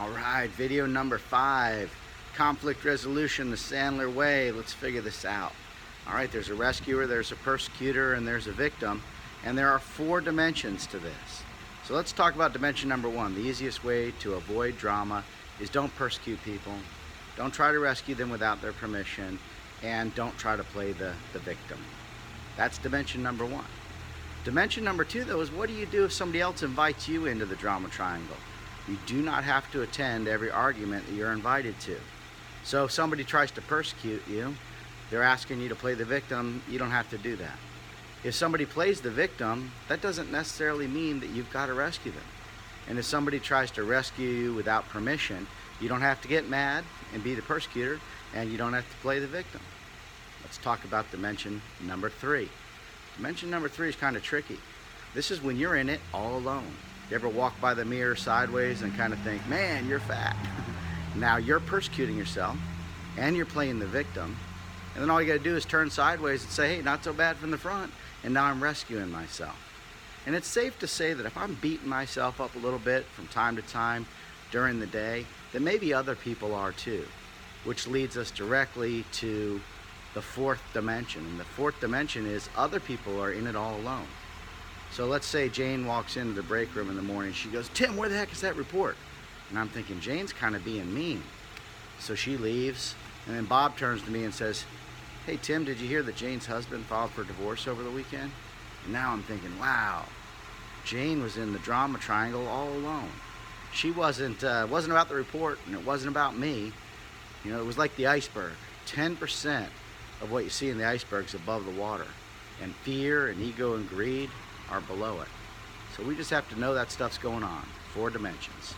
All right, video number 5, conflict resolution the Sandler way. Let's figure this out. All right, there's a rescuer, there's a persecutor, and there's a victim, and there are 4 dimensions to this. So let's talk about dimension number 1. The easiest way to avoid drama is don't persecute people, don't try to rescue them without their permission, and don't try to play the victim. That's dimension number 1. Dimension number 2, though, is what do you do if somebody else invites you into the drama triangle? You do not have to attend every argument that you're invited to. So if somebody tries to persecute you, they're asking you to play the victim, you don't have to do that. If somebody plays the victim, that doesn't necessarily mean that you've got to rescue them. And if somebody tries to rescue you without permission, you don't have to get mad and be the persecutor, and you don't have to play the victim. Let's talk about dimension number 3. Dimension number 3 is kind of tricky. This is when you're in it all alone. You ever walk by the mirror sideways and kind of think, man, you're fat. Now you're persecuting yourself and you're playing the victim. And then all you got to do is turn sideways and say, hey, not so bad from the front. And now I'm rescuing myself. And it's safe to say that if I'm beating myself up a little bit from time to time during the day, then maybe other people are too. Which leads us directly to the 4th dimension. And the 4th dimension is other people are in it all alone. So let's say Jane walks into the break room in the morning. She goes, Tim, where the heck is that report? And I'm thinking, Jane's kind of being mean. So she leaves, and then Bob turns to me and says, hey, Tim, did you hear that Jane's husband filed for divorce over the weekend? And now I'm thinking, wow, Jane was in the drama triangle all alone. She wasn't about the report, and it wasn't about me. You know, it was like the iceberg. 10% of what you see in the iceberg is above the water. And fear and ego and greed are below it. So we just have to know that stuff's going on. 4 dimensions.